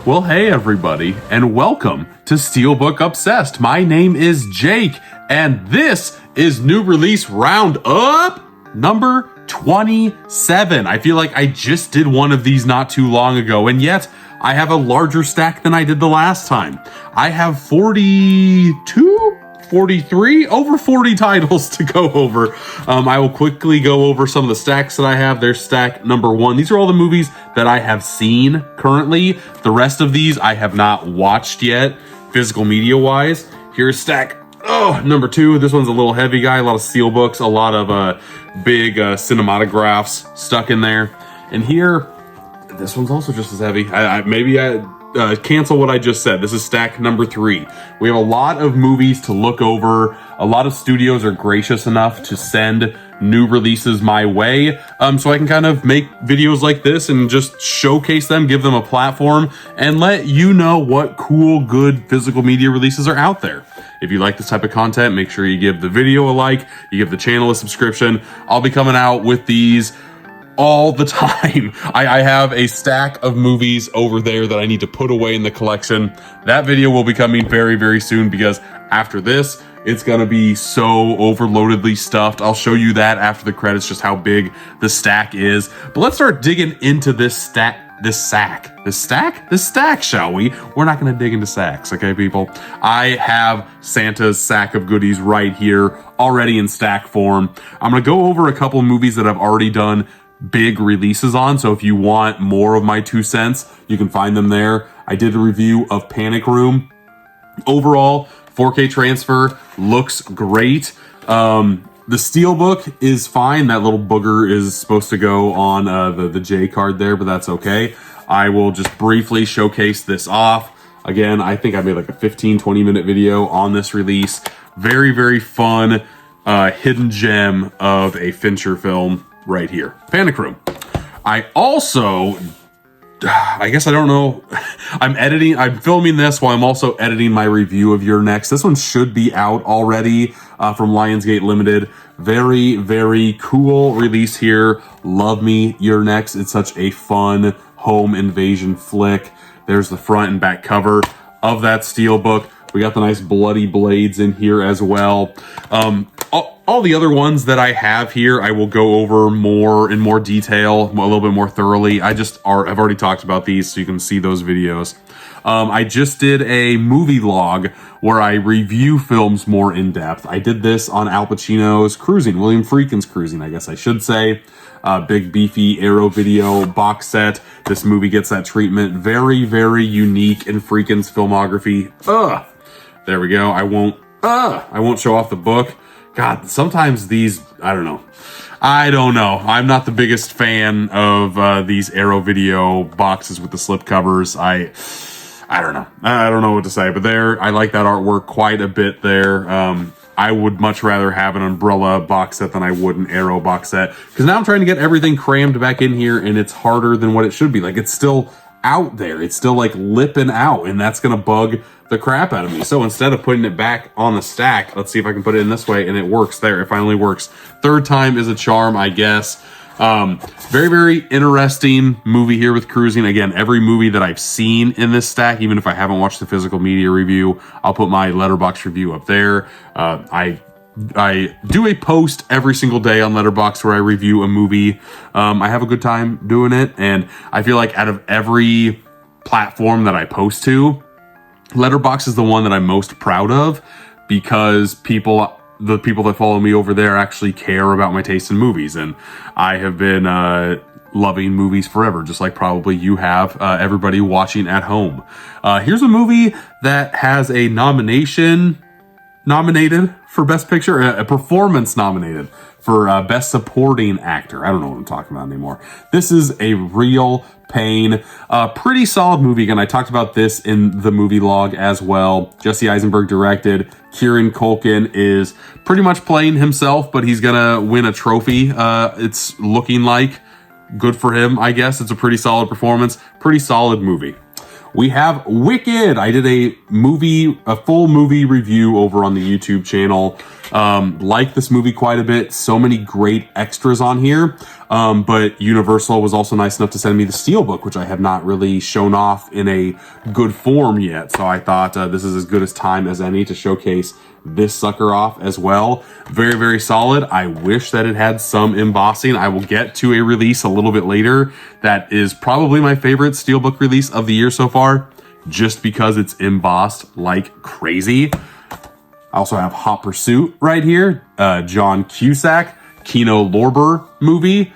Well, hey everybody, and welcome to Steelbook Obsessed. My name is Jake, and this is new release roundup number 27. I feel like I just did one of these not too long ago, and yet I have a larger stack than I did the last time. I have 43, over 40 titles to go over. I will quickly go over some of the stacks that I have. There's stack number 1. These are all the movies that I have seen currently. The rest of these I have not watched yet, physical media wise. Here's stack number 2. This one's a little heavy guy, a lot of Steelbooks, a lot of big cinematographs stuck in there. And here, this one's also just as heavy. Maybe I cancel what I just said. This is stack number 3. We have a lot of movies to look over. A lot of studios are gracious enough to send new releases my way, so I can kind of make videos like this and just showcase them, give them a platform, and let you know what cool, good physical media releases are out there. If you like this type of content, make sure you give the video a like, you give the channel a subscription. I'll be coming out with these all the time. I have a stack of movies over there that I need to put away in the collection. That video will be coming very, very soon, because after this, it's gonna be so overloadedly stuffed. I'll show you that after the credits, just how big the stack is. But let's start digging into this stack, shall we? We're not gonna dig into sacks, okay, people? I have Santa's sack of goodies right here, already in stack form. I'm gonna go over a couple movies that I've already done big releases on, so if you want more of my 2 cents, you can find them there. I did a review of Panic Room. Overall, 4K transfer, looks great. The Steelbook is fine. That little booger is supposed to go on the J card there, but that's okay. I will just briefly showcase this off. Again, I think I made like a 15-20 minute video on this release. Very, very fun hidden gem of a Fincher film right here. Panic Room. I also, I guess I don't know, I'm filming this while I'm also editing my review of Your Next. This one should be out already from Lionsgate Limited. Very, very cool release here. Love me, Your Next. It's such a fun home invasion flick. There's the front and back cover of that Steelbook. We got the nice bloody blades in here as well. All the other ones that I have here, I will go over in more detail, a little bit more thoroughly. I've already talked about these, so you can see those videos. I just did a movie log where I review films more in depth. I did this on Al Pacino's Cruising, William Friedkin's Cruising, I guess I should say. Big beefy Arrow Video box set. This movie gets that treatment. Very, very unique in Friedkin's filmography. There we go. I won't show off the book. God, sometimes these, I don't know. I'm not the biggest fan of these Arrow Video boxes with the slip covers. I don't know. I don't know what to say, but I like that artwork quite a bit there. I would much rather have an Umbrella box set than I would an Arrow box set, because now I'm trying to get everything crammed back in here, and it's harder than what it should be. Like, it's still out there. It's still like lipping out, and that's gonna bug the crap out of me. So instead of putting it back on the stack, let's see if I can put it in this way, and it works there. It finally works. Third time is a charm, I guess. Very, very interesting movie here with Cruising. Again, every movie that I've seen in this stack, even if I haven't watched the physical media review, I'll put my Letterboxd review up there. I do a post every single day on Letterboxd where I review a movie. I have a good time doing it, and I feel like out of every platform that I post to, Letterboxd is the one that I'm most proud of, because the people that follow me over there actually care about my taste in movies, and I have been loving movies forever, just like probably you have, everybody watching at home. Here's a movie that has a nominated for Best Picture, a performance nominated for Best Supporting Actor. I don't know what I'm talking about anymore. This is a real pain. Pretty solid movie. Again, I talked about this in the movie log as well. Jesse Eisenberg directed. Kieran Culkin is pretty much playing himself, but he's gonna win a trophy. It's looking like. Good for him, I guess. It's a pretty solid performance. Pretty solid movie. We have Wicked. I did a full movie review over on the YouTube channel. Like this movie quite a bit. So many great extras on here. But Universal was also nice enough to send me the Steelbook, which I have not really shown off in a good form yet. So I thought this is as good as time as any to showcase this sucker off as well. Very, very solid. I wish that it had some embossing. I will get to a release a little bit later that is probably my favorite Steelbook release of the year so far, just because it's embossed like crazy. I also have Hot Pursuit right here. John Cusack, Kino Lorber movie.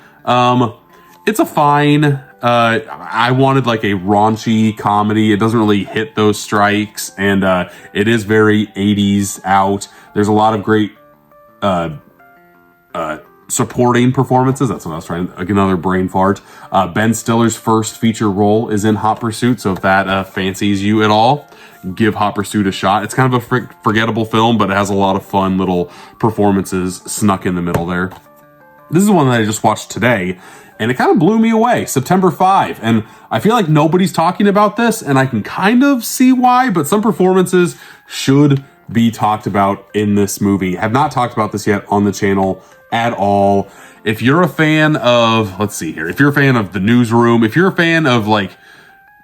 It's a fine, I wanted like a raunchy comedy. It doesn't really hit those strikes, and it is very 80s out. There's a lot of great supporting performances. That's what I was trying to, like, another brain fart. Ben Stiller's first feature role is in Hot Pursuit, so if that fancies you at all, give Hot Pursuit a shot. It's kind of a forgettable film, but it has a lot of fun little performances snuck in the middle there. This is one that I just watched today, and it kind of blew me away. September 5, and I feel like nobody's talking about this, and I can kind of see why, but some performances should be talked about in this movie. Have not talked about this yet on the channel at all. If you're a fan of, let's see here, if you're a fan of The Newsroom, if you're a fan of like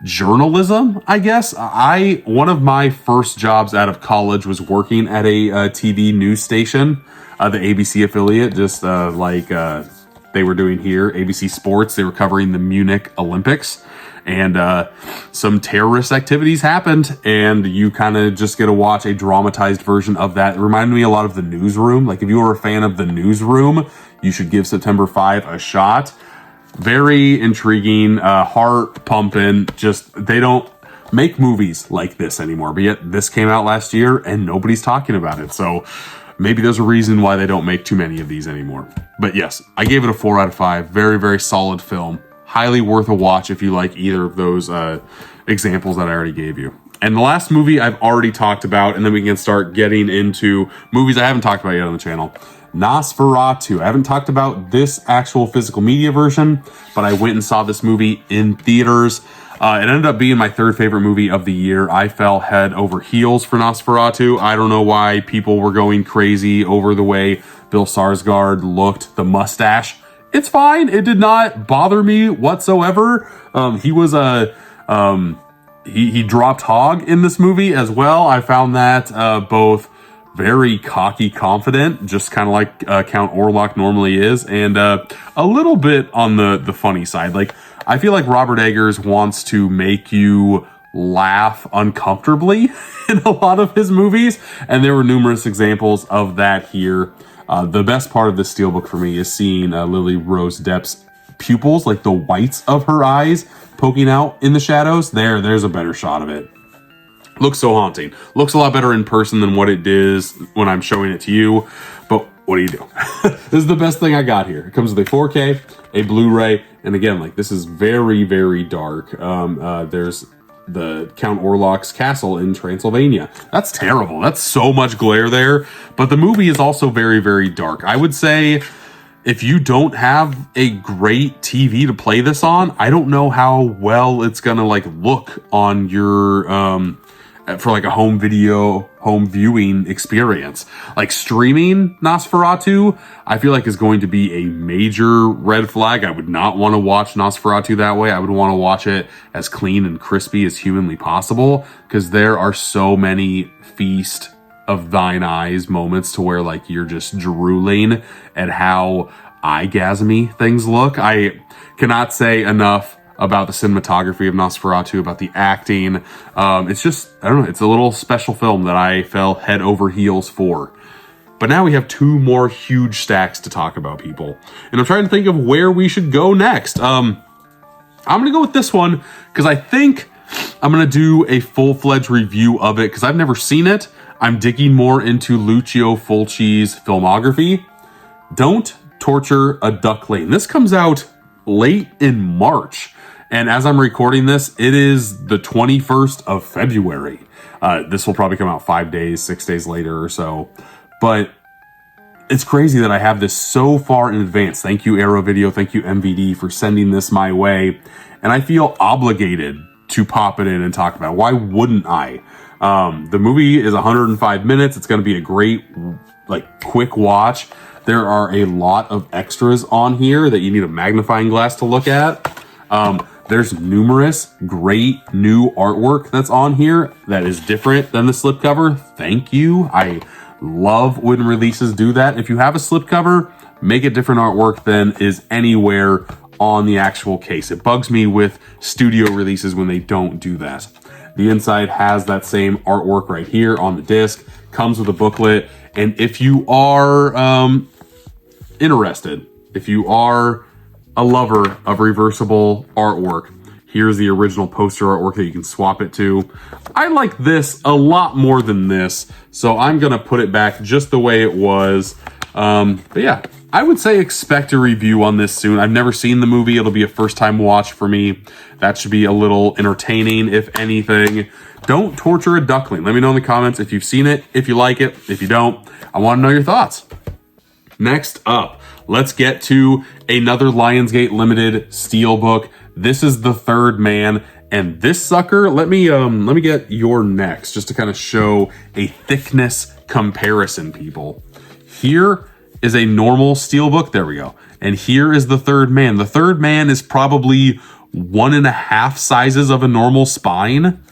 journalism, I guess, one of my first jobs out of college was working at a TV news station, the ABC affiliate, just like they were doing here, ABC Sports. They were covering the Munich Olympics, and some terrorist activities happened, and you kind of just get to watch a dramatized version of that. It reminded me a lot of The Newsroom. Like, if you were a fan of The Newsroom, you should give September 5 a shot. Very intriguing, heart pumping. Just, they don't make movies like this anymore, but yet this came out last year and nobody's talking about it. So maybe there's a reason why they don't make too many of these anymore. But yes, I gave it a 4 out of 5. Very, very solid film. Highly worth a watch if you like either of those examples that I already gave you. And the last movie I've already talked about, and then we can start getting into movies I haven't talked about yet on the channel. Nosferatu. I haven't talked about this actual physical media version, but I went and saw this movie in theaters. It ended up being my third favorite movie of the year. I fell head over heels for Nosferatu. I don't know why people were going crazy over the way Bill Skarsgård looked, the mustache. It's fine. It did not bother me whatsoever. He was he dropped hog in this movie as well. I found that both very cocky, confident, just kind of like Count Orlok normally is, and a little bit on the funny side. Like, I feel like Robert Eggers wants to make you laugh uncomfortably in a lot of his movies, and there were numerous examples of that here. The best part of this Steelbook for me is seeing Lily Rose Depp's pupils, like the whites of her eyes poking out in the shadows. There's a better shot of it. Looks so haunting. Looks a lot better in person than what it does when I'm showing it to you. But what do you do? This is the best thing I got here. It comes with a 4K, a Blu-ray, and again, like, this is very, very dark. There's the Count Orlok's castle in Transylvania. That's terrible. That's so much glare there. But the movie is also very, very dark. I would say if you don't have a great TV to play this on, I don't know how well it's gonna like look on your for like a home viewing experience. Like, streaming Nosferatu, I feel like is going to be a major red flag. I would not want to watch Nosferatu that way. I would want to watch it as clean and crispy as humanly possible, because there are so many feast of thine eyes moments to where like you're just drooling at how eye-gasmy things look. I cannot say enough about the cinematography of Nosferatu, about the acting. It's just, I don't know, it's a little special film that I fell head over heels for. But now we have 2 more huge stacks to talk about, people. And I'm trying to think of where we should go next. I'm gonna go with this one, because I think I'm gonna do a full-fledged review of it, because I've never seen it. I'm digging more into Lucio Fulci's filmography. Don't Torture a Duckling. This comes out late in March. And as I'm recording this, it is the 21st of February. This will probably come out 5 days, 6 days later or so. But it's crazy that I have this so far in advance. Thank you, Arrow Video. Thank you, MVD, for sending this my way. And I feel obligated to pop it in and talk about it. Why wouldn't I? The movie is 105 minutes. It's going to be a great like quick watch. There are a lot of extras on here that you need a magnifying glass to look at. There's numerous great new artwork that's on here that is different than the slipcover. Thank you. I love when releases do that. If you have a slipcover, make it different artwork than is anywhere on the actual case. It bugs me with studio releases when they don't do that. The inside has that same artwork right here on the disc, comes with a booklet, and if you are interested, if you are a lover of reversible artwork, here's the original poster artwork that you can swap it to. I like this a lot more than this, so I'm gonna put it back just the way it was. But yeah, I would say expect a review on this soon. I've never seen the movie. It'll be a first time watch for me. That should be a little entertaining, if anything. Don't torture a duckling. Let me know in the comments if you've seen it, if you like it. If you don't, I want to know your thoughts. Next up, let's get to another Lionsgate Limited Steelbook. This is The Third Man, and this sucker, let me get your next just to kind of show a thickness comparison, people. Here is a normal Steelbook, there we go. And here is The Third Man. The Third Man is probably 1.5 sizes of a normal spine.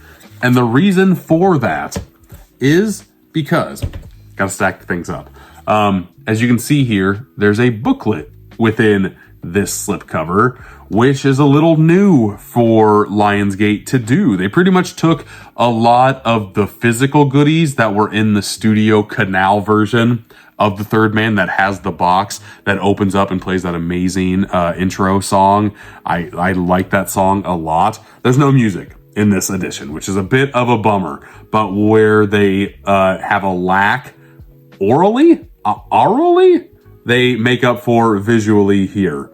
And the reason for that is because, gotta stack things up. As you can see here, there's a booklet within this slipcover, which is a little new for Lionsgate to do. They pretty much took a lot of the physical goodies that were in the Studio Canal version of The Third Man that has the box that opens up and plays that amazing intro song. I like that song a lot. There's no music in this edition, which is a bit of a bummer, but where they have a lack orally, they make up for visually here,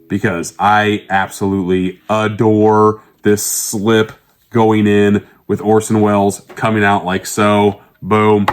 because I absolutely adore this slip going in with Orson Welles coming out like so. Boom.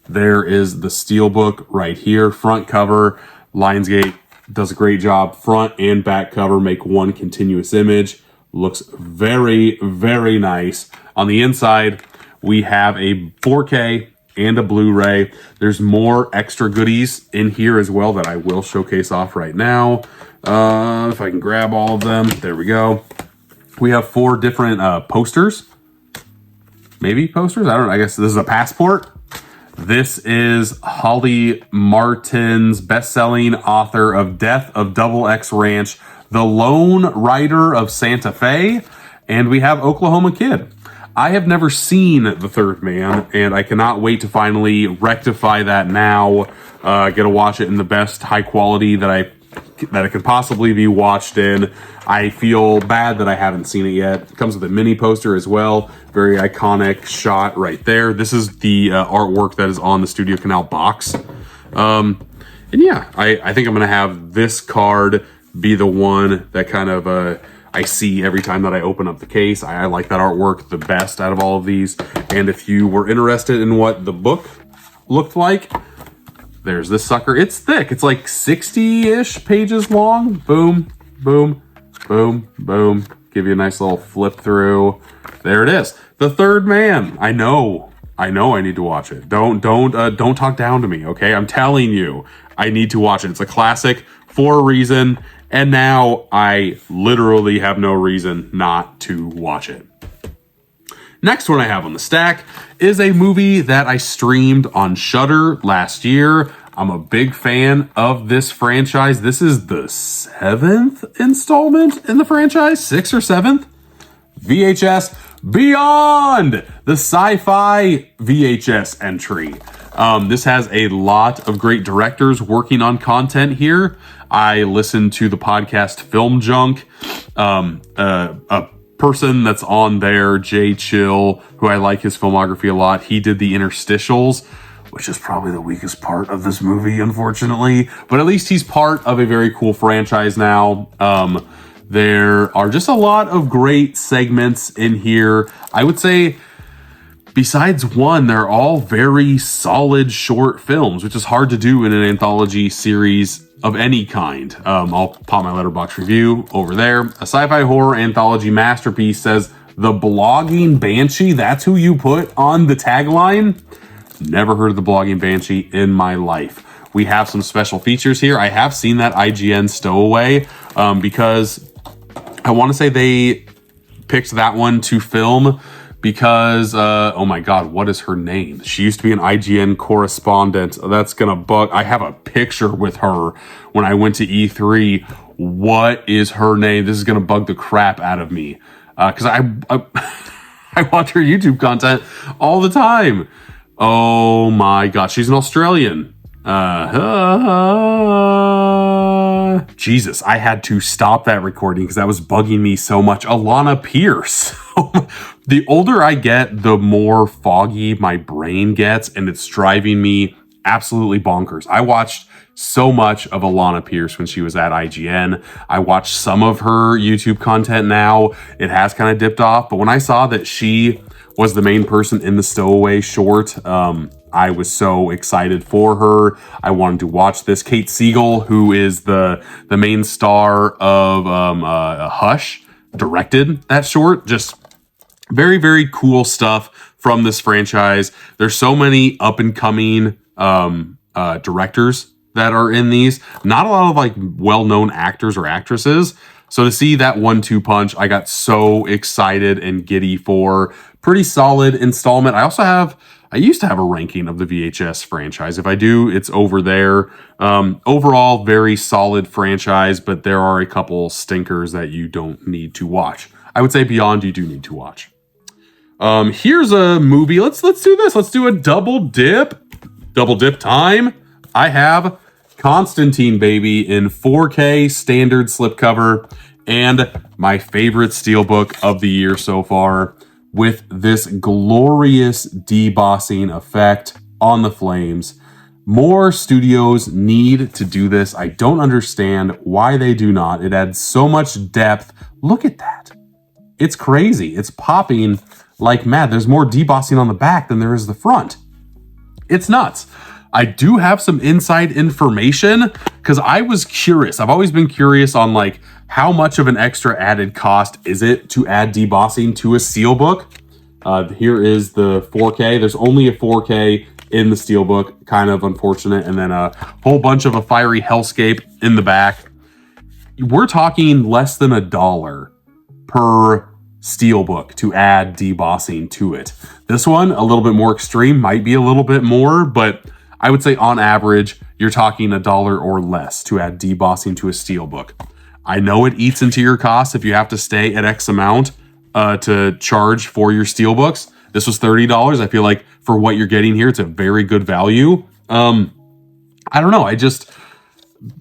There is the Steelbook right here, front cover. Lionsgate does a great job. Front and back cover make one continuous image. Looks very, very nice. On the inside, we have a 4K and a Blu-ray. There's more extra goodies in here as well that I will showcase off right now. If I can grab all of them. There we go. We have 4 different posters. Maybe posters? I don't know. I guess this is a passport. This is Holly Martin's best-selling author of Death of Double X Ranch, The Lone Rider of Santa Fe, and we have Oklahoma Kid. I have never seen The Third Man, and I cannot wait to finally rectify that now. Get to watch it in the best high quality that it could possibly be watched in. I feel bad that I haven't seen it yet. It comes with a mini poster as well. Very iconic shot right there. This is the artwork that is on the Studio Canal box. And yeah, I think I'm going to have this card be the one that kind of I see every time that I open up the case. I like that artwork the best out of all of these. And if you were interested in what the book looked like, there's this sucker. It's thick. It's like 60-ish pages long. Boom, boom, boom, boom. Give you a nice little flip through. There it is. The Third Man. I know I need to watch it. Don't talk down to me, okay? I'm telling you, I need to watch it. It's a classic for a reason, and now I literally have no reason not to watch it. Next one I have on the stack is a movie that I streamed on Shudder last year. I'm a big fan of this franchise. This is the 7th installment in the franchise, 6th or 7th. VHS Beyond, the sci-fi VHS entry. This has a lot of great directors working on content here. I listened to the podcast Film Junk. A person that's on there, Jay Chill, who I like his filmography a lot. He did the interstitials, which is probably the weakest part of this movie, unfortunately. But at least he's part of a very cool franchise now. There are just a lot of great segments in here. I would say, besides one, they're all very solid short films, which is hard to do in an anthology series of any kind. I'll pop my Letterboxd review over there. A sci-fi horror anthology masterpiece, says the blogging banshee. That's who you put on the tagline. Never heard of the Blogging Banshee in my life. We have some special features here. I have seen that IGN stowaway because I want to say they picked that one to film because, oh my God, what is her name? She used to be an IGN correspondent. That's going to bug. I have a picture with her when I went to E3. What is her name? This is going to bug the crap out of me because I watch her YouTube content all the time. Oh my God, she's an Australian. Jesus, I had to stop that recording because that was bugging me so much. Alana Pierce. The older I get, the more foggy my brain gets, and it's driving me absolutely bonkers. I watched so much of Alana Pierce when she was at IGN. I watched some of her YouTube content now. It has kind of dipped off, but when I saw that she was the main person in the Stowaway short, I was so excited for her. I wanted to watch this. Kate Siegel, who is the main star of Hush, directed that short. Just very, very cool stuff from this franchise. There's so many up and coming directors that are in these. Not a lot of like well-known actors or actresses. So to see that 1-2 punch, I got so excited and giddy for. Pretty solid installment. I used to have a ranking of the VHS franchise. If I do, it's over there. Overall, very solid franchise, but there are a couple stinkers that you don't need to watch. I would say Beyond you do need to watch. Here's a movie. Let's do this. Let's do a double dip. Double dip time. I have Constantine, baby, in 4K standard slipcover, and my favorite Steelbook of the year so far, with this glorious debossing effect on the flames. More studios need to do this. I don't understand why they do not. It adds so much depth. Look at that. It's crazy. It's popping like mad. There's more debossing on the back than there is the front. It's nuts. I do have some inside information because I was curious. I've always been curious on like how much of an extra added cost is it to add debossing to a Steelbook. Here is the 4K. There's only a 4K in the Steelbook, kind of unfortunate. And then a whole bunch of a fiery hellscape in the back. We're talking less than $1 per Steelbook to add debossing to it. This one, a little bit more extreme, might be a little bit more, but I would say on average, you're talking $1 or less to add debossing to a Steelbook. I know it eats into your costs if you have to stay at X amount to charge for your Steelbooks. This was $30. I feel like for what you're getting here, it's a very good value. I don't know.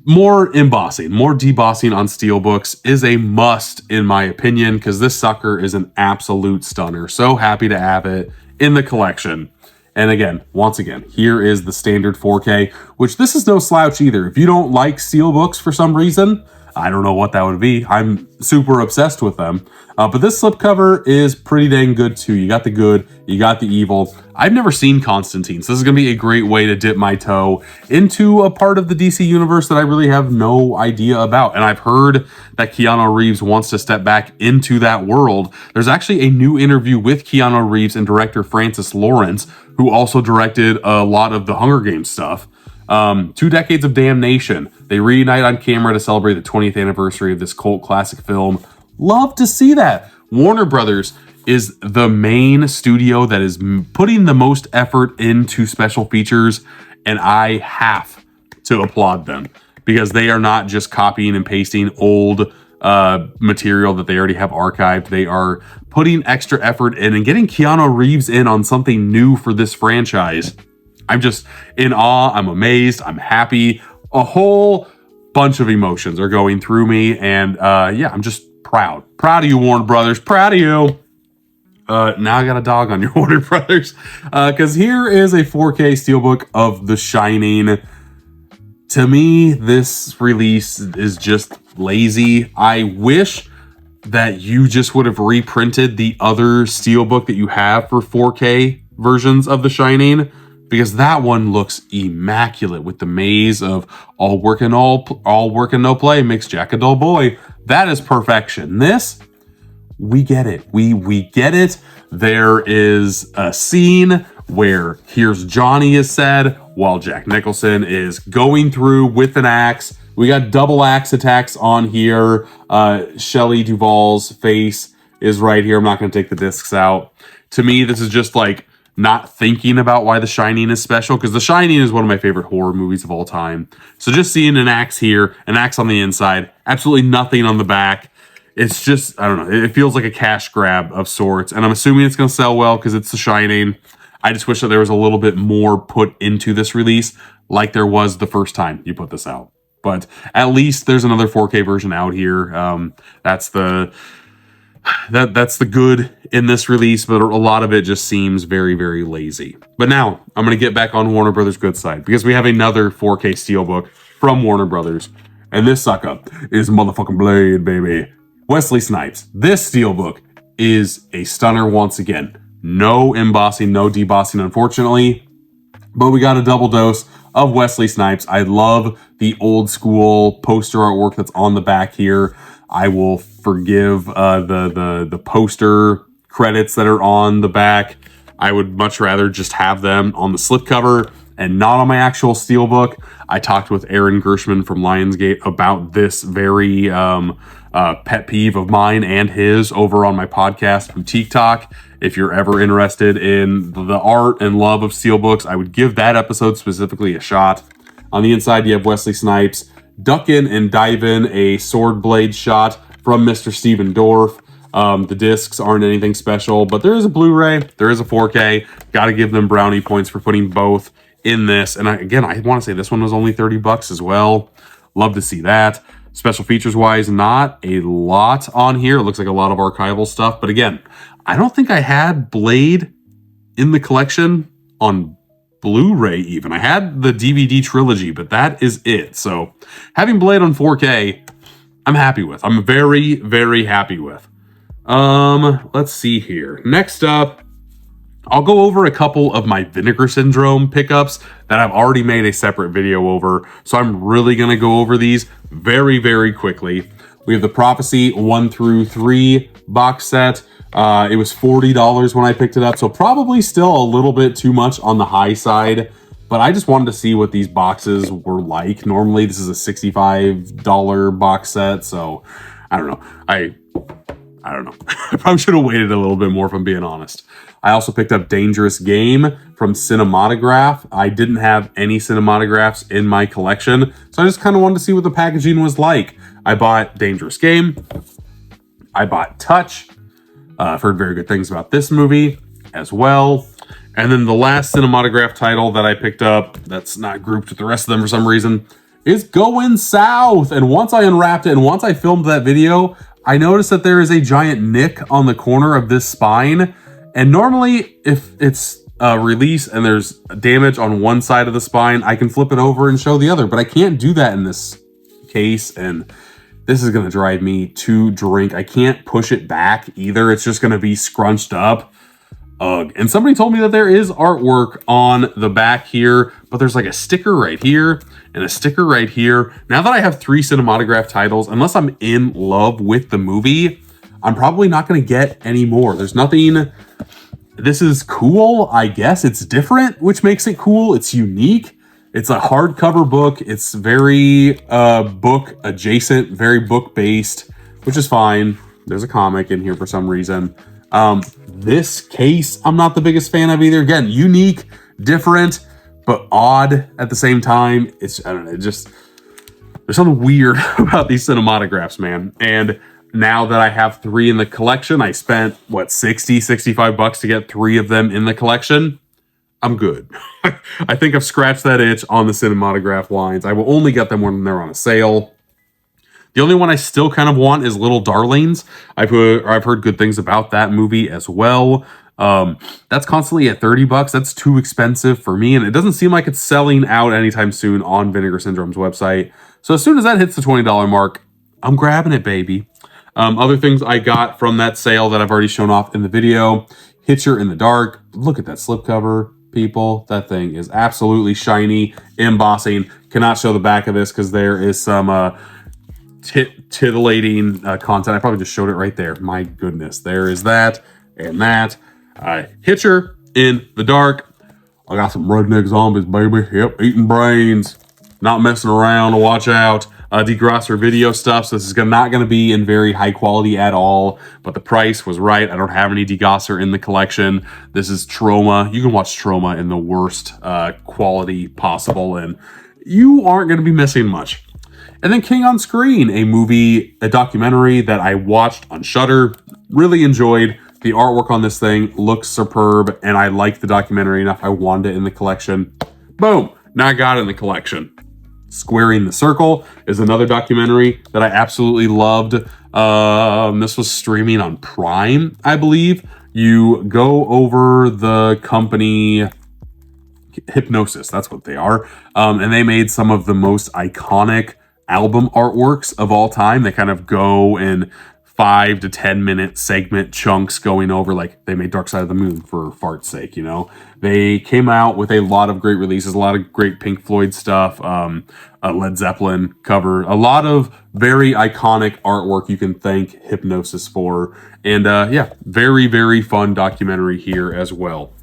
More embossing, more debossing on Steelbooks is a must in my opinion, because this sucker is an absolute stunner. So happy to have it in the collection. And again, once again, here is the standard 4K, which this is no slouch either. If you don't like Steelbooks for some reason, I don't know what that would be. I'm super obsessed with them. But this slipcover is pretty dang good too. You got the good, you got the evil. I've never seen Constantine, so this is going to be a great way to dip my toe into a part of the DC universe that I really have no idea about. And I've heard that Keanu Reeves wants to step back into that world. There's actually a new interview with Keanu Reeves and director Francis Lawrence, who also directed a lot of the Hunger Games stuff. 2 decades of damnation. They reunite on camera to celebrate the 20th anniversary of this cult classic film. Love to see that. Warner Brothers is the main studio that is putting the most effort into special features, and I have to applaud them because they are not just copying and pasting old material that they already have archived. They are putting extra effort in and getting Keanu Reeves in on something new for this franchise. I'm just in awe. I'm amazed. I'm happy. A whole bunch of emotions are going through me. And yeah, I'm just proud. Proud of you, Warner Brothers. Proud of you. Now I got a dog on your Warner Brothers. Because here is a 4K Steelbook of The Shining. To me, this release is just lazy. I wish that you just would have reprinted the other Steelbook that you have for 4K versions of The Shining, because that one looks immaculate with the maze of all work and no play makes Jack a dull boy. That is perfection. This, we get it. We get it. There is a scene where here's Johnny is said while Jack Nicholson is going through with an axe. We got double axe attacks on here. Shelley Duvall's face is right here. I'm not going to take the discs out. To me, this is just like not thinking about why The Shining is special, because The Shining is one of my favorite horror movies of all time. So just seeing an axe here, an axe on the inside, absolutely nothing on the back. It's just, I don't know, it feels like a cash grab of sorts. And I'm assuming it's going to sell well because it's The Shining. I just wish that there was a little bit more put into this release like there was the first time you put this out. But at least there's another 4K version out here. That's the good in this release, but a lot of it just seems very, very lazy. But now I'm going to get back on Warner Brothers' good side because we have another 4K Steelbook from Warner Brothers. And this sucker is motherfucking Blade, baby. Wesley Snipes. This Steelbook is a stunner once again. No embossing, no debossing, unfortunately. But we got a double dose of Wesley Snipes. I love the old school poster artwork that's on the back here. I will forgive the poster credits that are on the back. I would much rather just have them on the slipcover and not on my actual Steelbook. I talked with Aaron Gershman from Lionsgate about this very pet peeve of mine and his over on my podcast, Boutique Talk. If you're ever interested in the art and love of Steelbooks, I would give that episode specifically a shot. On the inside, you have Wesley Snipes ducking and diving a sword blade shot from Mr. Steven Dorff. The discs aren't anything special, but there is a Blu-ray, there is a 4K. Got to give them brownie points for putting both in this. And I want to say this one was only $30 as well. Love to see that. Special features wise, not a lot on here. It looks like a lot of archival stuff, but again, I don't think I had Blade in the collection on Blu-ray even. I had the DVD trilogy, but that is it. So having Blade on 4K, I'm happy with. I'm very, very happy with. Let's see here. Next up, I'll go over a couple of my Vinegar Syndrome pickups that I've already made a separate video over. So I'm really going to go over these very, very quickly. We have the Prophecy 1 through 3 box set. It was $40 when I picked it up, so probably still a little bit too much on the high side, but I just wanted to see what these boxes were like. Normally, this is a $65 box set, so I don't know. I don't know. I probably should have waited a little bit more, if I'm being honest. I also picked up Dangerous Game from Cinematograph. I didn't have any cinematographs in my collection, so I just kind of wanted to see what the packaging was like. I bought Dangerous Game. I bought Touch. I've heard very good things about this movie as well. And then the last Cinematograph title that I picked up that's not grouped with the rest of them for some reason is Going South. And once I unwrapped it and once I filmed that video, I noticed that there is a giant nick on the corner of this spine. And normally if it's a release and there's damage on one side of the spine, I can flip it over and show the other, but I can't do that in this case. And this is going to drive me to drink. I can't push it back either. It's just going to be scrunched up. Ugh. And somebody told me that there is artwork on the back here, but there's like a sticker right here and a sticker right here. Now that I have 3 Cinematograph titles, unless I'm in love with the movie, I'm probably not going to get any more. There's nothing. This is cool, I guess. It's different, which makes it cool. It's unique. It's a hardcover book. It's very book adjacent, very book based, which is fine. There's a comic in here for some reason. This case, I'm not the biggest fan of either. Again, unique, different, but odd at the same time. It's, I don't know, there's something weird about these cinematographs, man. And now that I have 3 in the collection, I spent, what, $65 to get 3 of them in the collection. I'm good. I think I've scratched that itch on the Cinematograph lines. I will only get them when they're on a sale. The only one I still kind of want is Little Darlings. I've heard good things about that movie as well. That's constantly at $30. That's too expensive for me, and it doesn't seem like it's selling out anytime soon on Vinegar Syndrome's website. So as soon as that hits the $20 mark, I'm grabbing it, baby. Other things I got from that sale that I've already shown off in the video. Hitcher in the Dark. Look at that slipcover, people. That thing is absolutely shiny. Embossing. Cannot show the back of this because there is some titillating content. I probably just showed it right there. My goodness. There is that and that. Hitcher in the Dark. I got some redneck zombies, baby. Yep, eating brains. Not messing around, watch out. Degrosser video stuff, so this is not going to be in very high quality at all, but the price was right. I don't have any Degrosser in the collection. This is Trauma. You can watch Trauma in the worst quality possible, and you aren't going to be missing much. And then King on Screen, a documentary that I watched on Shudder, really enjoyed. The artwork on this thing looks superb, and I liked the documentary enough. I wanted it in the collection. Boom, now I got it in the collection. Squaring the Circle is another documentary that I absolutely loved. This was streaming on Prime, I believe. You go over the company Hypnosis, that's what they are. And they made some of the most iconic album artworks of all time. They kind of go in 5 to 10 minute segment chunks going over, like they made Dark Side of the Moon for fart's sake, you know. They came out with a lot of great releases, a lot of great Pink Floyd stuff, a Led Zeppelin cover, a lot of very iconic artwork you can thank Hypnosis for. And yeah, very, very fun documentary here as well.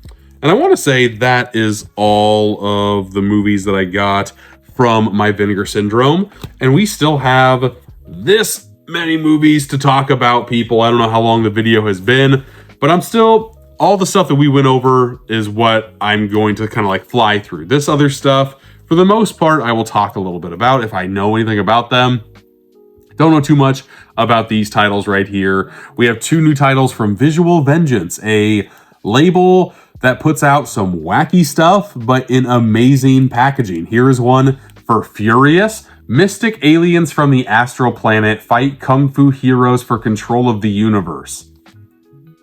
And I want to say that is all of the movies that I got from my Vinegar Syndrome. And we still have this many movies to talk about, people. I don't know how long the video has been, but all the stuff that we went over is what I'm going to kind of like fly through. This other stuff, for the most part, I will talk a little bit about if I know anything about them. Don't know too much about these titles right here. We have 2 new titles from Visual Vengeance, a label that puts out some wacky stuff, but in amazing packaging. Here is one for Furious. Mystic aliens from the astral planet fight kung fu heroes for control of the universe.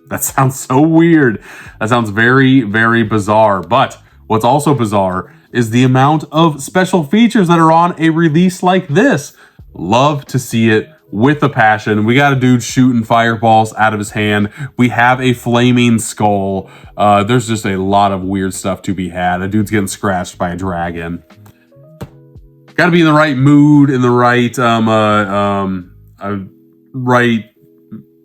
That sounds so weird. That sounds very, very bizarre. But what's also bizarre is the amount of special features that are on a release like this. Love to see it with a passion. We got a dude shooting fireballs out of his hand. We have a flaming skull. There's just a lot of weird stuff to be had. A dude's getting scratched by a dragon. Got to be in the right mood, in the right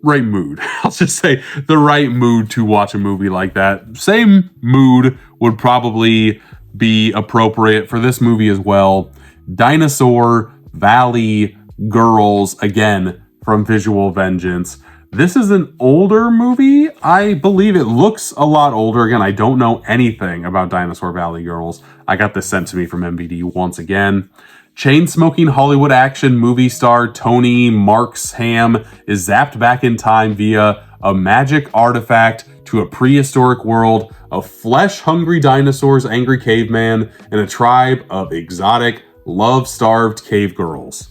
right mood. I'll just say the right mood to watch a movie like that. Same mood would probably be appropriate for this movie as well. Dinosaur Valley Girls, again, from Visual Vengeance. This is an older movie. I believe it looks a lot older. Again, I don't know anything about Dinosaur Valley Girls. I got this sent to me from MVD once again. Chain-smoking Hollywood action movie star Tony Marksham is zapped back in time via a magic artifact to a prehistoric world of flesh-hungry dinosaurs, angry caveman, and a tribe of exotic, love-starved cave girls.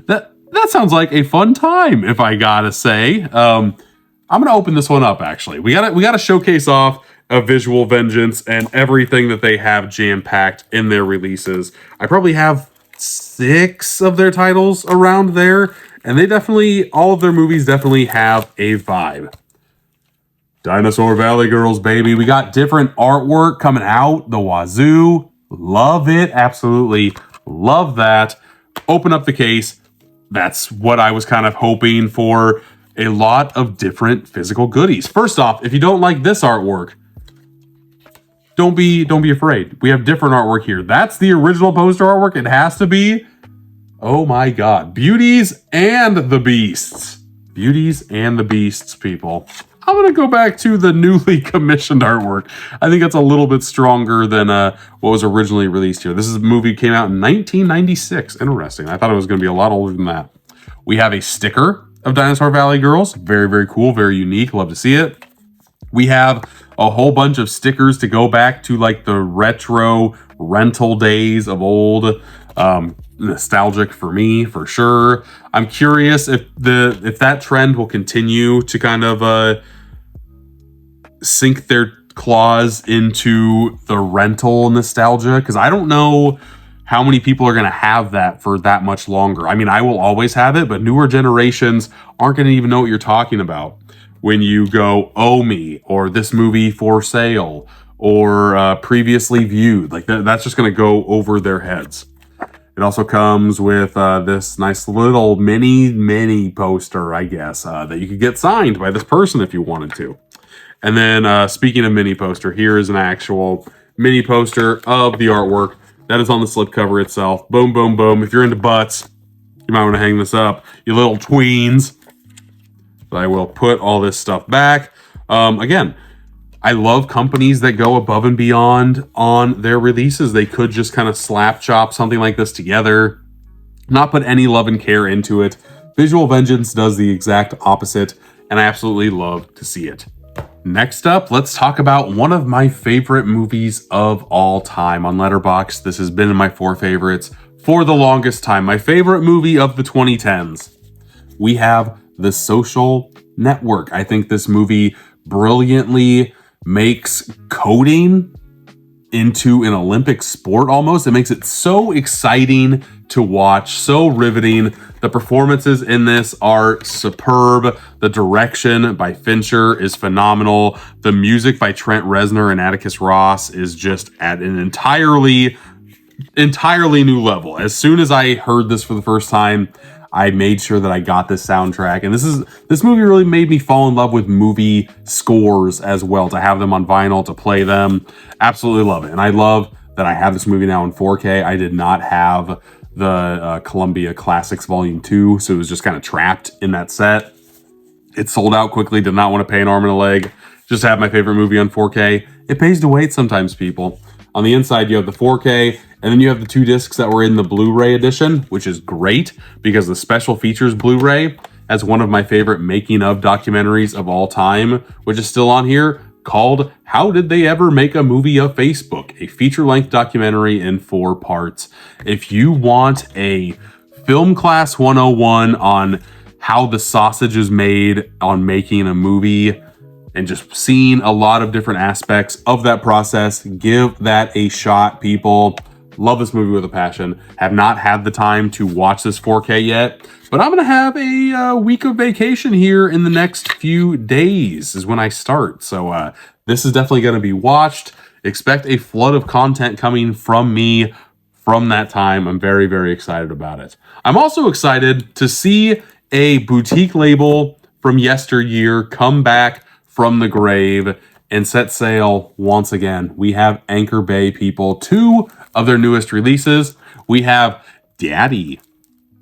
That sounds like a fun time, if I gotta say. I'm gonna open this one up, actually. We gotta showcase off a Visual Vengeance and everything that they have jam-packed in their releases. I probably have 6 of their titles around there, and all of their movies definitely have a vibe. Dinosaur Valley Girls, baby. We got different artwork coming out the wazoo. Love it. Absolutely love that. Open up the case. That's what I was kind of hoping for. A lot of different physical goodies. First off, if you don't like this artwork, don't be afraid. We have different artwork here. That's the original poster artwork. It has to be. Oh my God. Beauties and the Beasts. Beauties and the Beasts, people. I'm going to go back to the newly commissioned artwork. I think that's a little bit stronger than what was originally released here. This is a movie that came out in 1996. Interesting. I thought it was going to be a lot older than that. We have a sticker of Dinosaur Valley Girls. Very, very cool. Very unique. Love to see it. We have a whole bunch of stickers to go back to like the retro rental days of old. Nostalgic for me, for sure. I'm curious if that trend will continue to kind of sink their claws into the rental nostalgia, because I don't know how many people are going to have that for that much longer. I mean, I will always have it, but newer generations aren't going to even know what you're talking about when you go, oh me, or this movie for sale, or previously viewed. Like that's just going to go over their heads. It also comes with this nice little mini poster, I guess, that you could get signed by this person if you wanted to. And then speaking of mini poster, here is an actual mini poster of the artwork that is on the slipcover itself. Boom, boom, boom. If you're into butts, you might want to hang this up, you little tweens. But I will put all this stuff back. Again, I love companies that go above and beyond on their releases. They could just kind of slap chop something like this together, not put any love and care into it. Visual Vengeance does the exact opposite, and I absolutely love to see it. Next up, let's talk about one of my favorite movies of all time on Letterboxd. This has been in my 4 favorites for the longest time. My favorite movie of the 2010s. We have The Social Network. I think this movie brilliantly makes coding into an Olympic sport almost. It makes it so exciting to watch, so riveting. The performances in this are superb. The direction by Fincher is phenomenal. The music by Trent Reznor and Atticus Ross is just at an entirely new level. As soon as I heard this for the first time, I made sure that I got this soundtrack. And this movie really made me fall in love with movie scores as well, to have them on vinyl, to play them. Absolutely love it. And I love that I have this movie now in 4K. I did not have the Columbia Classics Volume 2, so it was just kind of trapped in that set. It sold out quickly, did not want to pay an arm and a leg. Just have my favorite movie on 4K. It pays to wait sometimes, people. On the inside, you have the 4K, and then you have the 2 discs that were in the Blu-ray edition, which is great because the Special Features Blu-ray has one of my favorite making of documentaries of all time, which is still on here, called How Did They Ever Make a Movie of Facebook? A feature-length documentary in 4 parts. If you want a film class 101 on how the sausage is made on making a movie, and just seeing a lot of different aspects of that process, give that a shot, people. Love this movie with a passion. Have not had the time to watch this 4K yet, but I'm going to have a week of vacation here in the next few days is when I start. So this is definitely going to be watched. Expect a flood of content coming from me from that time. I'm very, very excited about it. I'm also excited to see a boutique label from yesteryear come back from the grave and set sail once again. We have Anchor Bay, people. 2 of their newest releases. We have Daddy.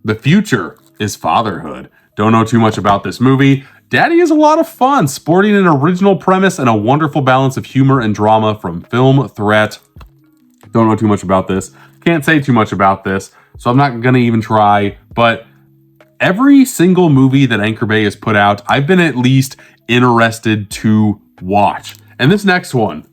The Future is Fatherhood. Don't know too much about this movie. Daddy is a lot of fun, sporting an original premise and a wonderful balance of humor and drama from Film Threat. Don't know too much about this. Can't say too much about this, so I'm not going to even try. But every single movie that Anchor Bay has put out, I've been at least interested to watch. And this next one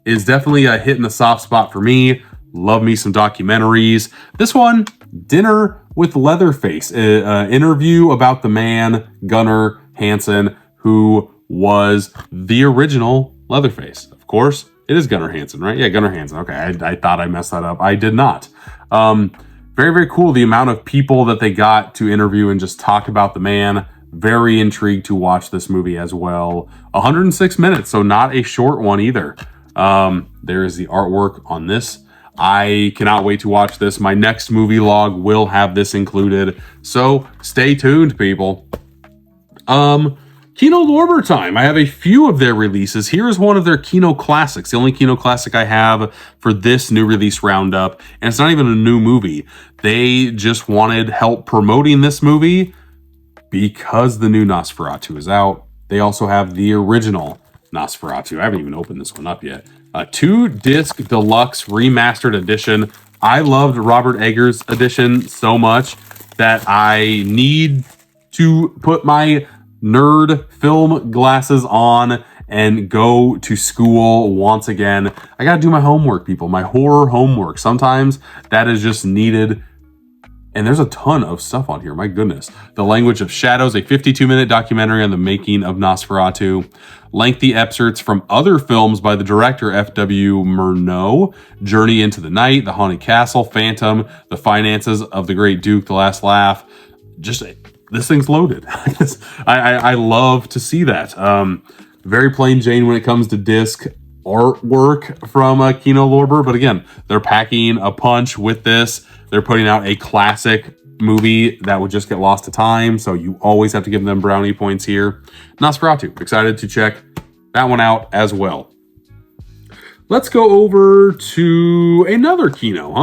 is definitely a hit in the soft spot for me. Love me some documentaries. This one, Dinner with Leatherface, interview about the man, Gunnar Hansen, who was the original Leatherface. Of course, it is Gunnar Hansen, right? Yeah, Gunnar Hansen. Okay, I thought I messed that up. I did not. Very, very cool. The amount of people that they got to interview and just talk about the man. Very intrigued to watch this movie as well. 106 minutes, so not a short one either. There is the artwork on this. I cannot wait to watch this. My next movie log will have this included, so stay tuned, people. Kino Lorber time. I have a few of their releases. Here is one of their Kino Classics, the only Kino Classic I have for this new release roundup, and it's not even a new movie. They just wanted help promoting this movie because the new Nosferatu is out. They also have the original Nosferatu. I haven't even opened this one up yet. A 2-disc deluxe remastered edition. I loved Robert Eggers' edition so much that I need to put my nerd film glasses on and go to school once again. I gotta do my homework, people. My horror homework. Sometimes that is just needed. And there's a ton of stuff on here, my goodness. The Language of Shadows, a 52-minute documentary on the making of Nosferatu. Lengthy excerpts from other films by the director F.W. Murnau. Journey into the Night, The Haunted Castle, Phantom, The Finances of the Great Duke, The Last Laugh. Just, this thing's loaded. I love to see that. Very plain Jane when it comes to disc artwork from Kino Lorber. But again, they're packing a punch with this. They're putting out a classic movie that would just get lost to time, so you always have to give them brownie points here. Nosferatu, excited to check that one out as well. Let's go over to another Kino,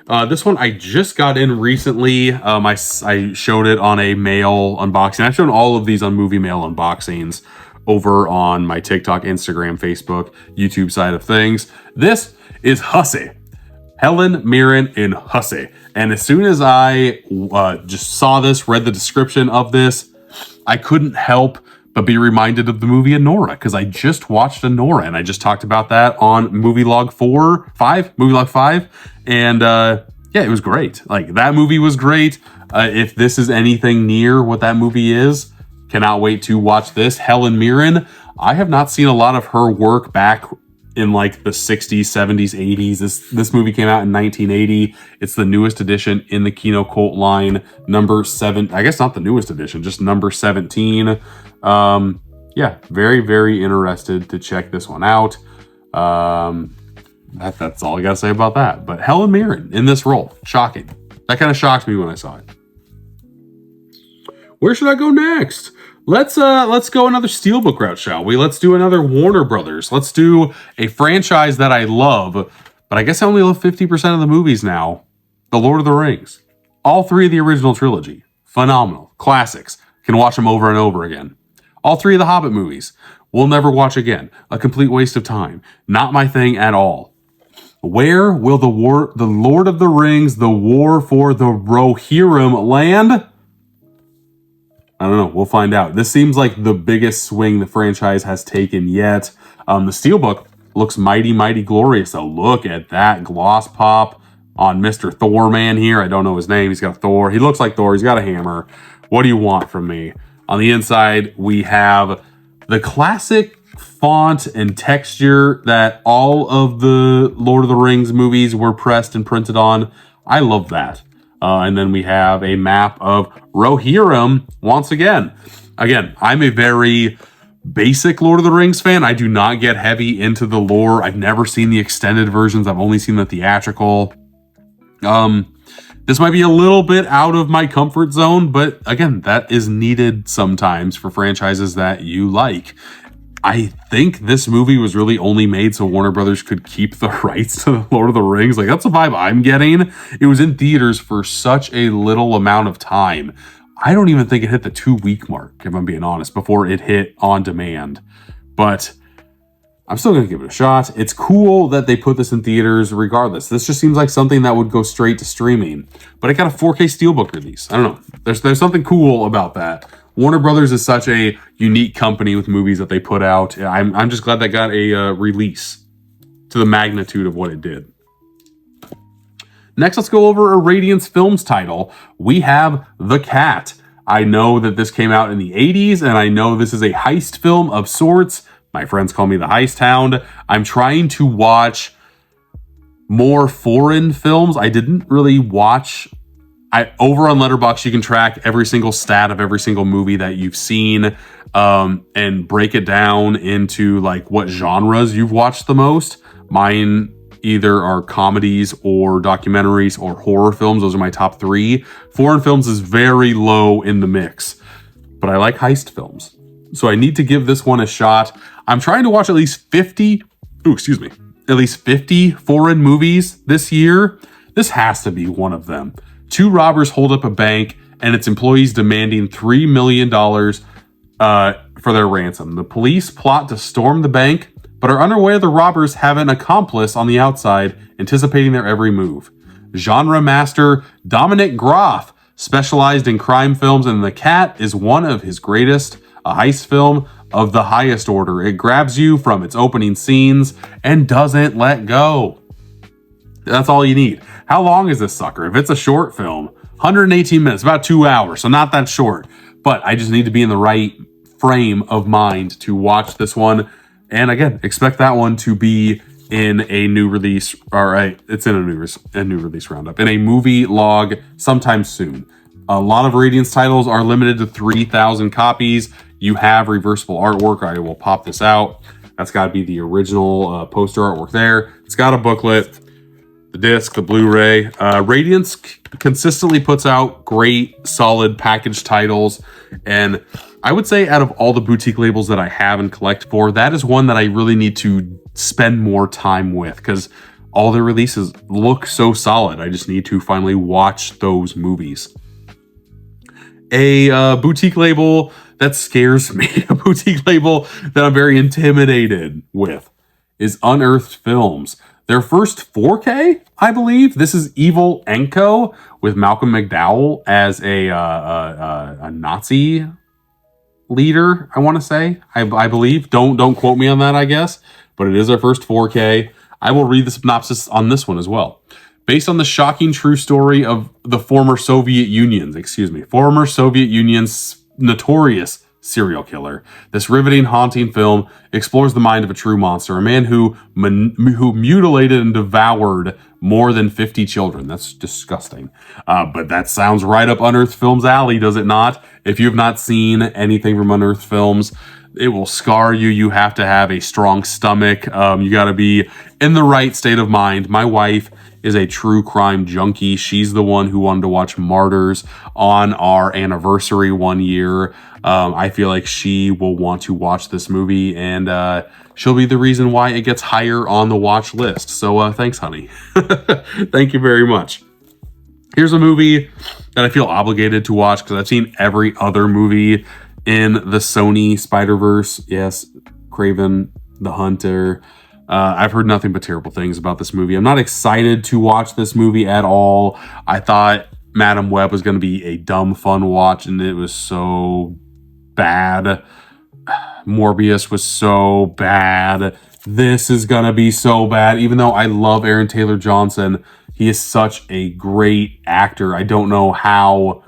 huh? This one I just got in recently. I showed it on a mail unboxing. I've shown all of these on movie mail unboxings over on my TikTok, Instagram, Facebook, YouTube side of things. This is Hussey. Helen Mirren in Hussey. And as soon as I just saw this, read the description of this, I couldn't help but be reminded of the movie Anora, because I just watched Anora, and I just talked about that on Movie Log 5. And yeah, it was great. Like, that movie was great. If this is anything near what that movie is, cannot wait to watch this. Helen Mirren, I have not seen a lot of her work back in like the 60s, 70s, 80s. This movie came out in 1980. It's the newest edition in the Kino Cult line, number 7. I guess not the newest edition, just number 17. Yeah, very, very interested to check this one out. That's all I gotta say about that. But Helen Mirren in this role, shocking. That kind of shocked me when I saw it. Where should I go next? Let's go another Steelbook route, shall we? Let's do another Warner Brothers. Let's do a franchise that I love, but I guess I only love 50% of the movies now. The Lord of the Rings. All 3 of the original trilogy. Phenomenal. Classics. Can watch them over and over again. All 3 of the Hobbit movies. We'll never watch again. A complete waste of time. Not my thing at all. Where will the Lord of the Rings, the War for the Rohirrim land? I don't know. We'll find out. This seems like the biggest swing the franchise has taken yet. The Steelbook looks mighty, mighty glorious. So look at that gloss pop on Mr. Thor man here. I don't know his name. He's got Thor. He looks like Thor. He's got a hammer. What do you want from me? On the inside, we have the classic font and texture that all of the Lord of the Rings movies were pressed and printed on. I love that. And then we have a map of Rohirrim once again. Again, I'm a very basic Lord of the Rings fan. I do not get heavy into the lore. I've never seen the extended versions. I've only seen the theatrical. This might be a little bit out of my comfort zone, but again, that is needed sometimes for franchises that you like. I think this movie was really only made so Warner Brothers could keep the rights to the Lord of the Rings. Like, that's the vibe I'm getting. It was in theaters for such a little amount of time. I don't even think it hit the 2-week mark, if I'm being honest, before it hit on demand. But I'm still going to give it a shot. It's cool that they put this in theaters regardless. This just seems like something that would go straight to streaming. But it got a 4K Steelbook release. I don't know. There's something cool about that. Warner Brothers is such a unique company with movies that they put out. I'm just glad that got a release to the magnitude of what it did. Next, let's go over a Radiance Films title. We have The Cat. I know that this came out in the 80s, and I know this is a heist film of sorts. My friends call me the Heist Hound. I'm trying to watch more foreign films. I didn't really watch... over on Letterboxd, you can track every single stat of every single movie that you've seen, and break it down into like what genres you've watched the most. Mine either are comedies or documentaries or horror films. Those are my top 3. Foreign films is very low in the mix, but I like heist films. So I need to give this one a shot. I'm trying to watch at least 50 foreign movies this year. This has to be one of them. 2 robbers hold up a bank and its employees demanding $3 million for their ransom. The police plot to storm the bank, but are unaware the robbers have an accomplice on the outside, anticipating their every move. Genre master Dominic Groff specialized in crime films, and The Cat is one of his greatest, a heist film of the highest order. It grabs you from its opening scenes and doesn't let go. That's all you need. How long is this sucker? If it's a short film, 118 minutes, about 2 hours, so not that short. But I just need to be in the right frame of mind to watch this one. And again, expect that one to be in a new release. All right, it's in a new release roundup. In a movie log sometime soon. A lot of Radiance titles are limited to 3,000 copies. You have reversible artwork. I will pop this out. That's got to be the original poster artwork there. It's got a booklet. the disc, the Blu-ray. Radiance consistently puts out great, solid package titles, and I would say out of all the boutique labels that I have and collect for, that is one that I really need to spend more time with, because all their releases look so solid. I just need to finally watch those movies. A boutique label that scares me, a boutique label that I'm very intimidated with, is Unearthed Films. Their first 4K, I believe. This is Evil Enko with Malcolm McDowell as a Nazi leader, I want to say. I believe. Don't quote me on that, I guess. But it is our first 4K. I will read the synopsis on this one as well. Based on the shocking true story of the former Soviet Union's notorious serial killer, this riveting, haunting film explores the mind of a true monster, a man who mutilated and devoured more than 50 children. That's disgusting. But that sounds right up Unearthed Films' alley, does it not? If you have not seen anything from Unearthed Films, it will scar you. You have to have a strong stomach. You got to be in the right state of mind. My wife is a true crime junkie. She's the one who wanted to watch Martyrs on our anniversary one year. I feel like she will want to watch this movie, and she'll be the reason why it gets higher on the watch list. So thanks, honey. Thank you very much. Here's a movie that I feel obligated to watch because I've seen every other movie in the Sony Spider-Verse. Yes, Kraven the Hunter. I've heard nothing but terrible things about this movie. I'm not excited to watch this movie at all. I thought Madam Web was going to be a dumb fun watch, and it was so bad. Morbius was so bad. This is going to be so bad. Even though I love Aaron Taylor Johnson, he is such a great actor. I don't know how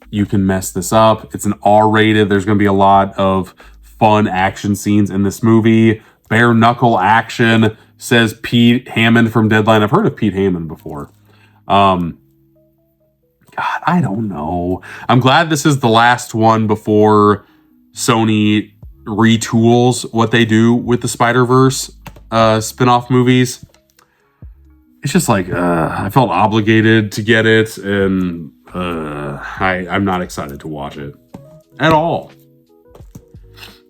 you can mess this up. It's an R-rated. There's going to be a lot of fun action scenes in this movie. Bare knuckle action, says Pete Hammond from Deadline. I've heard of Pete Hammond before. God, I don't know. I'm glad this is the last one before Sony retools what they do with the Spider-Verse spin-off movies. It's just like, I felt obligated to get it, and I'm not excited to watch it at all.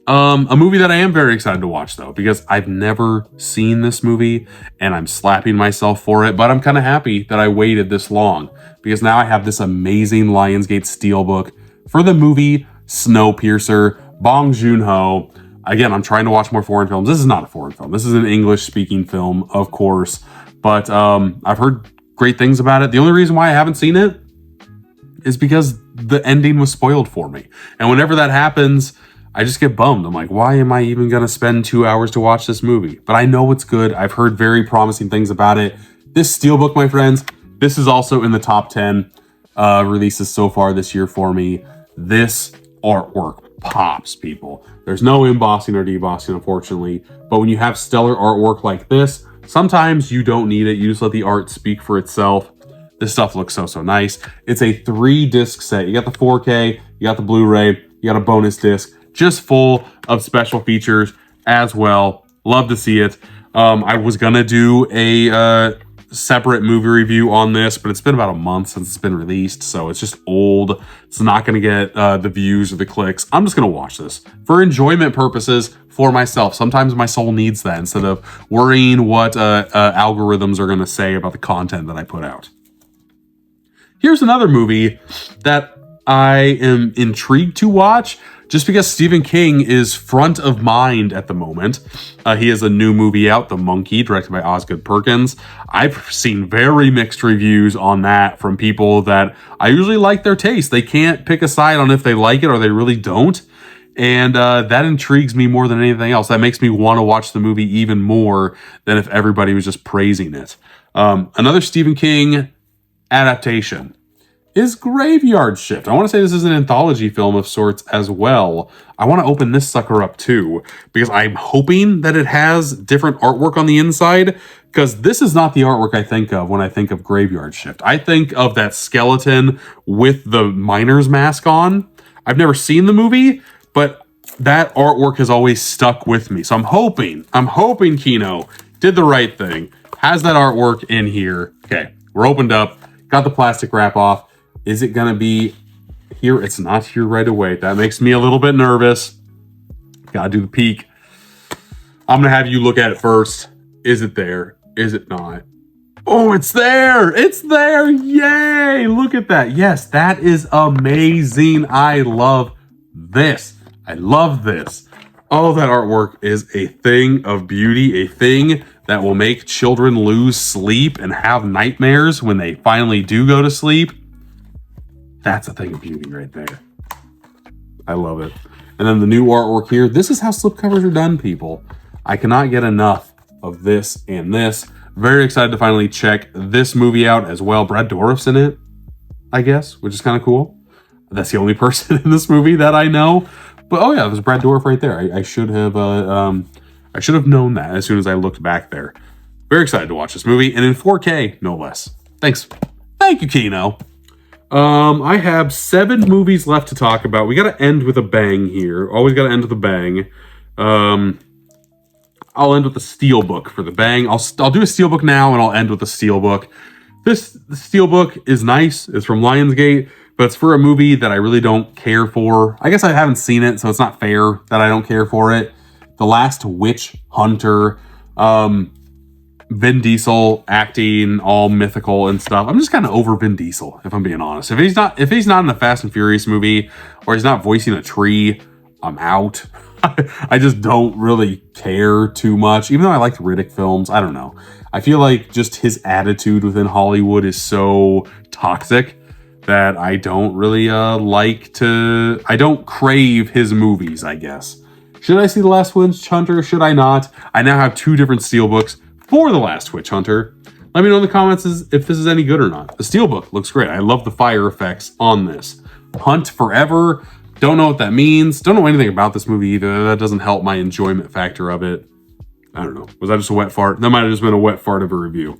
A movie that I am very excited to watch, though, because I've never seen this movie, and I'm slapping myself for it, but I'm kind of happy that I waited this long, because now I have this amazing Lionsgate Steelbook for the movie Snowpiercer, Bong Joon-ho. Again, I'm trying to watch more foreign films. This is not a foreign film. This is an English-speaking film, of course, but I've heard great things about it. The only reason why I haven't seen it is because the ending was spoiled for me, and whenever that happens, I just get bummed. I'm like, why am I even going to spend 2 hours to watch this movie? But I know it's good. I've heard very promising things about it. This Steelbook, my friends, this is also in the top 10 releases so far this year for me. This artwork pops, people. There's no embossing or debossing, unfortunately. But when you have stellar artwork like this, sometimes you don't need it. You just let the art speak for itself. This stuff looks so nice. It's a 3-disc set. You got the 4K, you got the Blu-ray, you got a bonus disc, just full of special features as well. Love to see it. I was gonna do a separate movie review on this, but it's been about a month since it's been released, so it's just old. It's not gonna get the views or the clicks. I'm just gonna watch this for enjoyment purposes for myself. Sometimes my soul needs that instead of worrying what algorithms are gonna say about the content that I put out. Here's another movie that I am intrigued to watch, just because Stephen King is front of mind at the moment. He has a new movie out, The Monkey, directed by Osgood Perkins. I've seen very mixed reviews on that from people that I usually like their taste. They can't pick a side on if they like it or they really don't. And that intrigues me more than anything else. That makes me want to watch the movie even more than if everybody was just praising it. Another Stephen King adaptation is Graveyard Shift. I want to say this is an anthology film of sorts as well. I want to open this sucker up too, because I'm hoping that it has different artwork on the inside, because this is not the artwork I think of when I think of Graveyard Shift. I think of that skeleton with the miner's mask on. I've never seen the movie, but that artwork has always stuck with me. So I'm hoping, Kino, did the right thing. Has that artwork in here. Okay, we're opened up. Got the plastic wrap off. Is it gonna be here? It's not here right away. That makes me a little bit nervous. Gotta do the peek. I'm gonna have you look at it first. Is it there? Is it not? Oh, it's there! It's there! Yay! Look at that. Yes, that is amazing. I love this. I love this. Oh, that artwork is a thing of beauty, a thing that will make children lose sleep and have nightmares when they finally do go to sleep. That's a thing of beauty right there. I love it. And then the new artwork here. This is how slipcovers are done, people. I cannot get enough of this and this. Very excited to finally check this movie out as well. Brad Dourif's in it, I guess, which is kind of cool. That's the only person in this movie that I know. But oh yeah, there's Brad Dourif right there. I should have known that as soon as I looked back there. Very excited to watch this movie, and in 4K, no less. Thanks. Thank you, Kino. I have 7 movies left to talk about. We got to end with a bang here. Always got to end with a bang. I'll end with the Steelbook for the bang. I'll do a Steelbook now, and I'll end with the Steelbook. The Steelbook is nice. It's from Lionsgate, but it's for a movie that I really don't care for. I guess I haven't seen it, so it's not fair that I don't care for it. The Last Witch Hunter. Vin Diesel acting all mythical and stuff. I'm just kind of over Vin Diesel, if I'm being honest. If he's not in a Fast and Furious movie, or he's not voicing a tree, I'm out. I just don't really care too much. Even though I like Riddick films, I don't know. I feel like just his attitude within Hollywood is so toxic that I don't really I don't crave his movies, I guess. Should I see The Last Witch Hunter? Should I not? I now have 2 different Steelbooks for The Last Witch Hunter. Let me know in the comments if this is any good or not. The Steelbook looks great. I love the fire effects on this. Hunt Forever. Don't know what that means. Don't know anything about this movie either. That doesn't help my enjoyment factor of it. I don't know. Was that just a wet fart? That might have just been a wet fart of a review.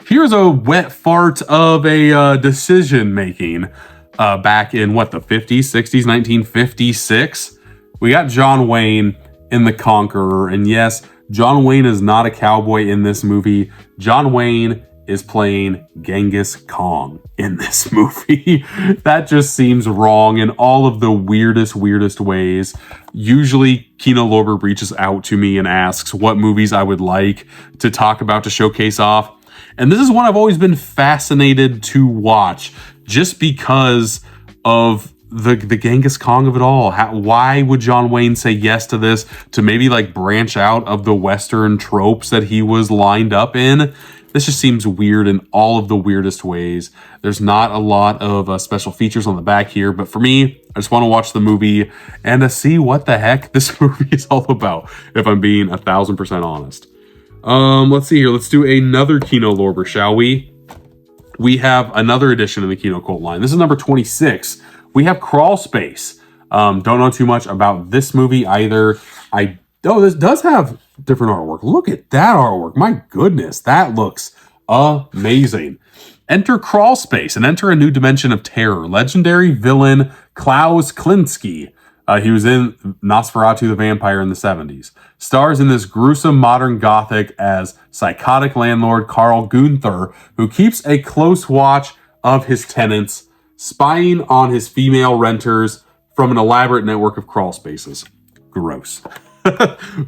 Here's a wet fart of a decision making back in what, the 50s, 60s, 1956. We got John Wayne in The Conqueror, and yes, John Wayne is not a cowboy in this movie. John Wayne is playing Genghis Khan in this movie. That just seems wrong in all of the weirdest ways. Usually, Kino Lorber reaches out to me and asks what movies I would like to talk about to showcase off. And this is one I've always been fascinated to watch just because of the Genghis Khan of it all. Why would John Wayne say yes to this, to maybe like branch out of the Western tropes that he was lined up in? This just seems weird in all of the weirdest ways. There's not a lot of special features on the back here, but for me, I just want to watch the movie and to see what the heck this movie is all about, if I'm being 1000% honest. Let's see here. Let's do another Kino Lorber, shall we? We have another edition in the Kino Cult line. This is number 26. We have Crawl Space. Don't know too much about this movie either. This does have different artwork. Look at that artwork. My goodness, that looks amazing. Enter Crawl Space and enter a new dimension of terror. Legendary villain Klaus Kinski. He was in Nosferatu the Vampire in the 70s. Stars in this gruesome modern gothic as psychotic landlord Carl Gunther, who keeps a close watch of his tenants, spying on his female renters from an elaborate network of crawl spaces. Gross.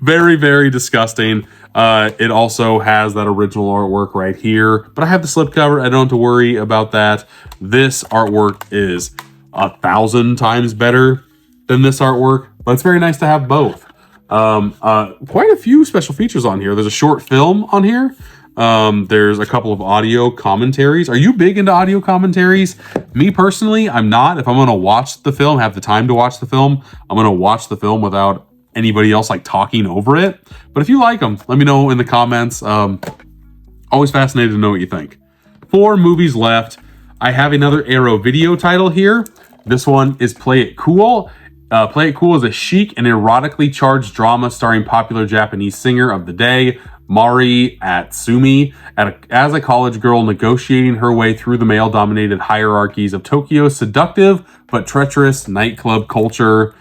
Very, very disgusting. It also has that original artwork right here, but I have the slipcover. I don't have to worry about that. This artwork is 1,000 times better than this artwork, but it's very nice to have both. Quite a few special features on here. There's a short film on here. There's a couple of audio commentaries. Are you big into audio commentaries? Me personally, I'm not. If I'm going to watch the film, have the time to watch the film, I'm going to watch the film without anybody else like talking over it. But if you like them, let me know in the comments. Always fascinated to know what you think. 4 movies left. I have another Arrow video title here. This one is Play It Cool. Play It Cool is a chic and erotically charged drama starring popular Japanese singer of the day, Mari Atsumi, as a college girl negotiating her way through the male-dominated hierarchies of Tokyo's seductive but treacherous nightclub culture.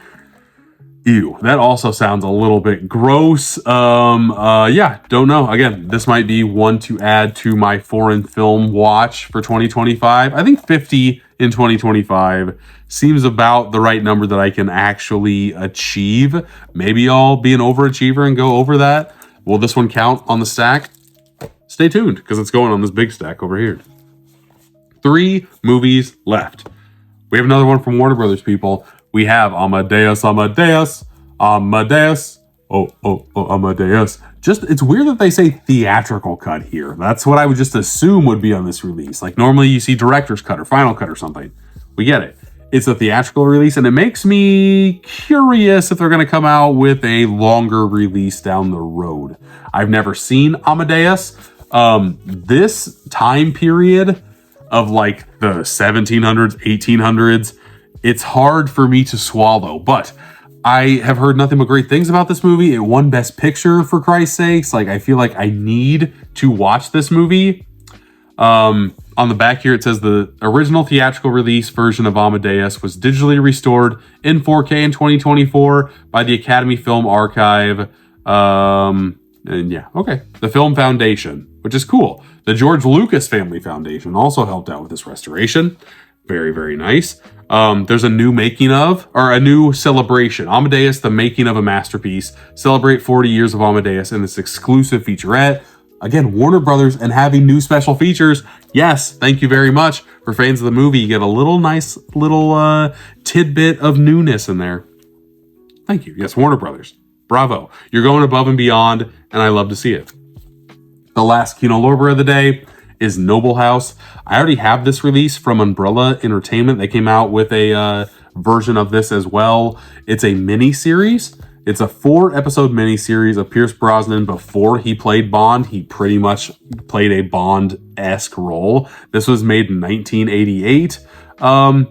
Ew, that also sounds a little bit gross. Yeah, don't know. Again, this might be one to add to my foreign film watch for 2025. I think 50 in 2025 seems about the right number that I can actually achieve. Maybe I'll be an overachiever and go over that. Will this one count on the stack? Stay tuned, because it's going on this big stack over here. 3 movies left. We have another one from Warner Brothers, people. We have Amadeus. Amadeus. Oh, Amadeus. Just, it's weird that they say theatrical cut here. That's what I would just assume would be on this release. Like normally you see director's cut or final cut or something. We get it. It's a theatrical release, and it makes me curious if they're going to come out with a longer release down the road. I've never seen Amadeus. This time period of like the 1700s, 1800s, it's hard for me to swallow, but I have heard nothing but great things about this movie. It won Best Picture, for Christ's sakes. Like, I feel like I need to watch this movie. On the back here, it says the original theatrical release version of Amadeus was digitally restored in 4K in 2024 by the Academy Film Archive. And yeah, okay. The Film Foundation, which is cool. The George Lucas Family Foundation also helped out with this restoration. Very, very nice. There's a new making of, or a new celebration. Amadeus, the making of a masterpiece. Celebrate 40 years of Amadeus in this exclusive featurette. Again, Warner Brothers and having new special features. Yes, thank you very much. For fans of the movie, you get a little nice little tidbit of newness in there. Thank you. Yes, Warner Brothers. Bravo. You're going above and beyond, and I love to see it. The last Kino Lorber of the day is Noble House. I already have this release from Umbrella Entertainment. They came out with a version of this as well. It's a mini-series. It's a 4-episode mini-series of Pierce Brosnan. Before he played Bond, he pretty much played a Bond-esque role. This was made in 1988. I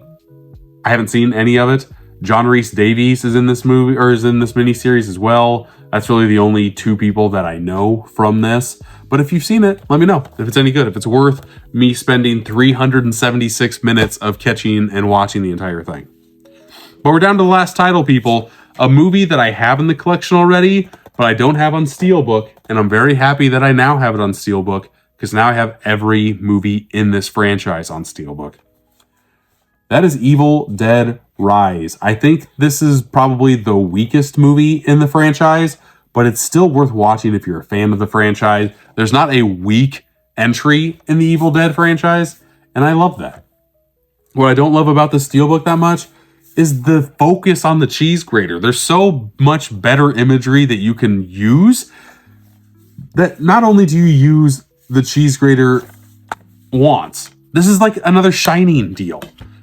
haven't seen any of it. John Rhys Davies is in this movie, or is in this mini-series as well. That's really the only 2 people that I know from this. But if you've seen it, let me know if it's any good, if it's worth me spending 376 minutes of catching and watching the entire thing. But we're down to the last title, people. A movie that I have in the collection already, but I don't have on Steelbook. And I'm very happy that I now have it on Steelbook, because now I have every movie in this franchise on Steelbook. That is Evil Dead Rise. I think this is probably the weakest movie in the franchise, but it's still worth watching if you're a fan of the franchise. There's not a weak entry in the Evil Dead franchise, and I love that. What I don't love about the Steelbook that much is the focus on the cheese grater. There's so much better imagery that you can use that not only do you use the cheese grater once, this is like another Shining deal.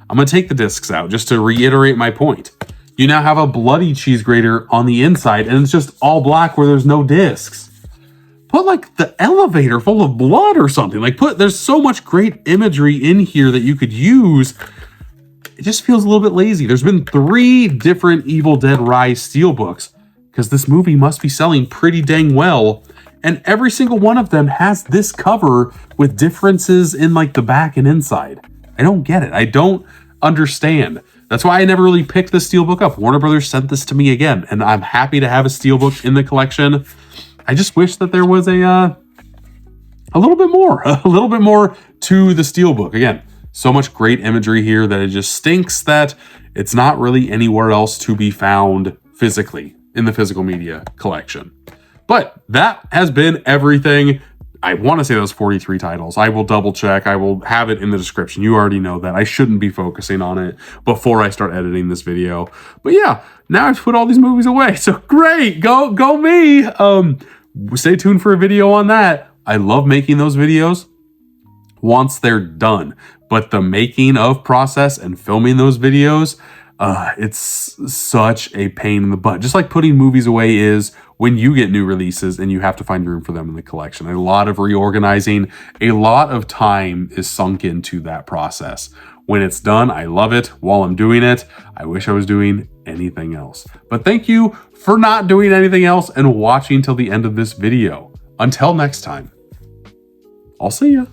I'm going to take the discs out just to reiterate my point. You now have a bloody cheese grater on the inside, and it's just all black where there's no discs. Put like the elevator full of blood or something. Like there's so much great imagery in here that you could use. It just feels a little bit lazy. There's been 3 different Evil Dead Rise Steelbooks, because this movie must be selling pretty dang well. And every single one of them has this cover with differences in like the back and inside. I don't get it. I don't understand. That's why I never really picked the Steelbook up. Warner Brothers sent this to me again, and I'm happy to have a Steelbook in the collection. I just wish that there was a little bit more to the Steelbook. Again, so much great imagery here that it just stinks that it's not really anywhere else to be found physically in the physical media collection. But that has been everything. I want to say those 43 titles. I will double check. I will have it in the description. You already know that. I shouldn't be focusing on it before I start editing this video. But yeah, now I've put all these movies away. So great. Go me. Stay tuned for a video on that. I love making those videos once they're done. But the making of process and filming those videos, it's such a pain in the butt. Just like putting movies away is when you get new releases and you have to find room for them in the collection. A lot of reorganizing, a lot of time is sunk into that process. When it's done, I love it. While I'm doing it, I wish I was doing anything else. But thank you for not doing anything else and watching till the end of this video. Until next time, I'll see ya.